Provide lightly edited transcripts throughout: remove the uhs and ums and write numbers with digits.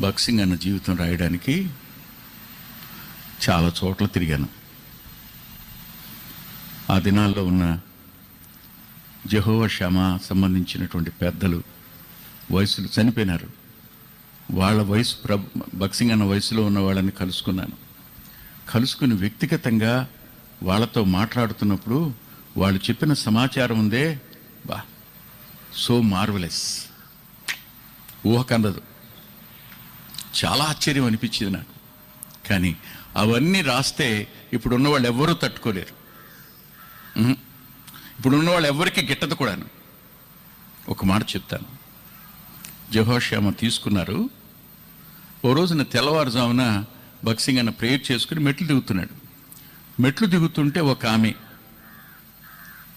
భక్సింగ్ అన్న జీవితం రాయడానికి చాలా చోట్ల తిరిగాను. ఆ దినాల్లో ఉన్న జెహోవా షమా సంబంధించినటువంటి పెద్దలు వయసులు చనిపోయినారు. వాళ్ళ వయసు భక్సింగ్ అన్న వయసులో ఉన్న వాళ్ళని కలుసుకుని వ్యక్తిగతంగా వాళ్ళతో మాట్లాడుతున్నప్పుడు వాళ్ళు చెప్పిన సమాచారం ఉందే, బా సో మార్వలెస్, ఊహకందదు, చాలా ఆశ్చర్యం అనిపించింది నాకు. కానీ అవన్నీ రాస్తే ఇప్పుడున్న వాళ్ళు ఎవ్వరూ తట్టుకోలేరు. ఇప్పుడున్న వాళ్ళు ఎవరికి గిట్టదు కూడాను. ఒక మాట చెప్తాను. యెహోషువ తీసుకున్నారు. ఓ రోజున తెల్లవారుజామున భక్సింగ్ అన్న ప్రేయర్ చేసుకుని మెట్లు దిగుతున్నాడు. మెట్లు దిగుతుంటే ఒక ఆమె,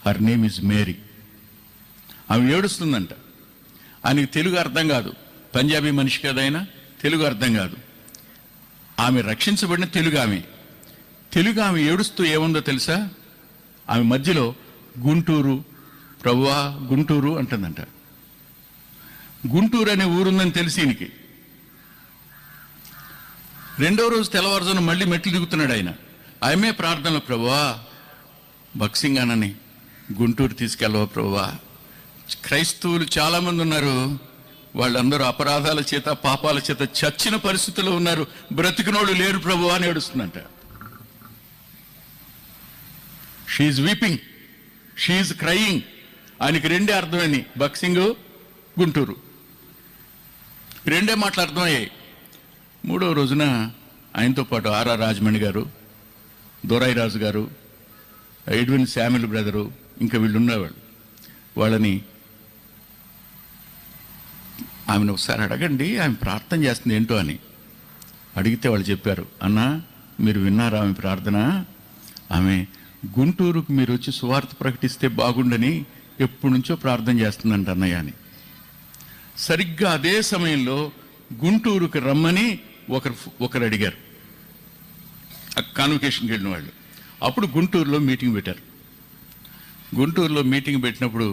హర్ నేమ్ ఇస్ మేరీ, ఆమె ఏడుస్తుందంట. ఆయనకి తెలుగు అర్థం కాదు, పంజాబీ మనిషి కదా ఆయన, తెలుగు అర్థం కాదు. ఆమె రక్షించబడిన తెలుగు ఆమె ఏడుస్తూ ఏముందో తెలుసా? ఆమె మధ్యలో గుంటూరు, ప్రభువా గుంటూరు అంటుందంట. గుంటూరు అనే ఊరుందని తెలిసి ఈయనకి రెండో రోజు తెల్లవారుజామున మళ్ళీ మెట్లు దిగుతున్నాడు ఆయన. ఆమె ప్రార్థనలో, ప్రభువా భక్సింగ్ అన్నని గుంటూరు తీసుకెళ్ళవా ప్రభువా, క్రైస్తవులు చాలామంది ఉన్నారు, వాళ్ళందరూ అపరాధాల చేత పాపాల చేత చచ్చిన పరిస్థితుల్లో ఉన్నారు, బ్రతికినోళ్ళు లేరు ప్రభువా అని ఏడుస్తుందంట. She weeping, she crying. ఆయనకి రెండే అర్థమైంది, భక్సింగ్, గుంటూరు, రెండే మాటలు అర్థమయ్యాయి. మూడో రోజున ఆయనతో పాటు ఆర్ఆర్ రాజమణి గారు, దొరైరాజు గారు, ఎడ్విన్ శామ్యుల్ బ్రదరు, ఇంకా వీళ్ళు ఉండేవాళ్ళు. వాళ్ళని, ఆమెను ఒకసారి అడగండి, ఆమె ప్రార్థన చేస్తుంది ఏంటో అని అడిగితే వాళ్ళు చెప్పారు, అన్నా మీరు విన్నారా ఆమె ప్రార్థన? ఆమె గుంటూరుకు మీరు వచ్చి సువార్త ప్రకటిస్తే బాగుండని ఎప్పటి నుంచో ప్రార్థన చేస్తుందంట అన్నయ్య అని. సరిగ్గా అదే సమయంలో గుంటూరుకు రమ్మని ఒకరు అడిగారు, కాన్వకేషన్కి వెళ్ళిన వాళ్ళు. అప్పుడు గుంటూరులో మీటింగ్ పెట్టారు. గుంటూరులో మీటింగ్ పెట్టినప్పుడు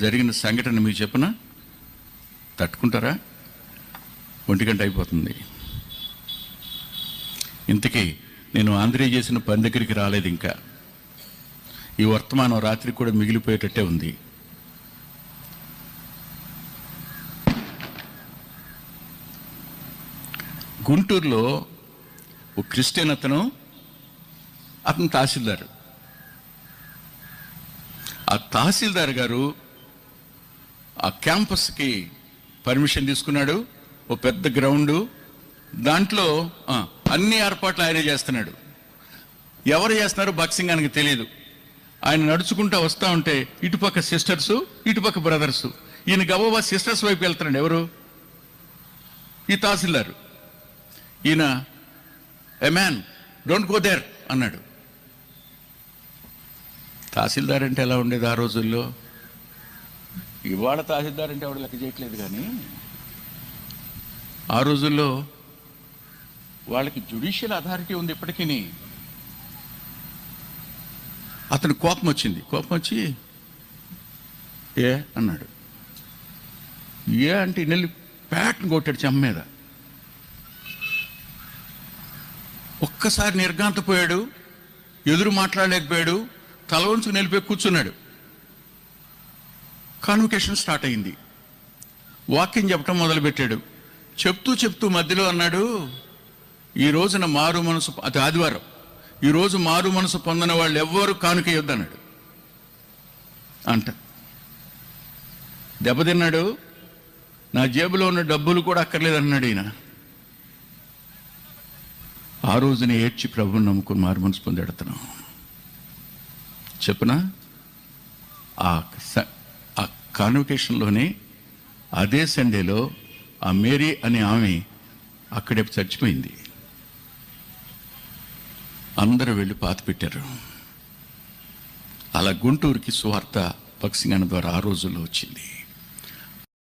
జరిగిన సంఘటన మీకు చెప్పనా? తట్టుకుంటారా? 1 గంట అయిపోతుంది. ఇంతకీ నేను ఆంధ్రయ్య చేసిన పని దగ్గరికి రాలేదు. ఇంకా ఈ వర్తమానం రాత్రి కూడా మిగిలిపోయేటట్టే ఉంది. గుంటూరులో ఒక క్రిస్టియన్ అతను తహసీల్దార్. ఆ తహసీల్దార్ గారు ఆ క్యాంపస్కి పర్మిషన్ తీసుకున్నాడు. ఓ పెద్ద గ్రౌండు, దాంట్లో అన్ని ఏర్పాట్లు ఆయనే చేస్తున్నాడు. ఎవరు చేస్తున్నారో భక్సింగ్ ఆయనకి తెలియదు. ఆయన నడుచుకుంటూ వస్తూ ఉంటే ఇటుపక్క సిస్టర్సు, ఇటుపక్క బ్రదర్సు. ఈయన గబోబా సిస్టర్స్ వైపు వెళ్తున్నాడు. ఎవరు? ఈ తహసీల్దారు. ఈయన, a man don't go there అన్నాడు. తహసీల్దార్ అంటే ఎలా ఉండేది ఆ రోజుల్లో? ఇవాళ తహసీల్దార్ అంటే ఎవడు లెక్క చేయట్లేదు, కానీ ఆ రోజుల్లో వాళ్ళకి జ్యుడిషియల్ అథారిటీ ఉంది ఇప్పటికీ. అతను కోపం వచ్చి ఏ అన్నాడు. ఏ అంటే నెల్లి ప్యాట్ని కొట్టాడు చెమ్మ మీద. ఒక్కసారి నిర్ఘాంతపోయాడు, ఎదురు మాట్లాడలేకపోయాడు, తల వంచుకు నిలిపి కూర్చున్నాడు. కాన్వకేషన్ స్టార్ట్ అయింది. వాక్యం చెప్పడం మొదలుపెట్టాడు. చెప్తూ మధ్యలో అన్నాడు, ఈ రోజున మారు మనసు, అది ఆదివారం, ఈరోజు మారు మనసు పొందిన వాళ్ళు ఎవ్వరూ కానుకేయొద్దు అన్నాడు. దెబ్బతిన్నాడు. నా జేబులో ఉన్న డబ్బులు కూడా అక్కర్లేదన్నాడు ఈయన. ఆ రోజున ఏడ్చి ప్రభువుని నమ్ముకుని మారు మనసు పొందాడు అతను. చెప్పనా? ఆ కాన్వకేషన్లోనే అదే సండేలో ఆ మేరీ అనే ఆమె అక్కడే చచ్చిపోయింది. అందరూ వెళ్ళి పాతి పెట్టారు. అలా గుంటూరుకి సువార్త భక్సింగ్ అన్న ద్వారా ఆ రోజుల్లో వచ్చింది.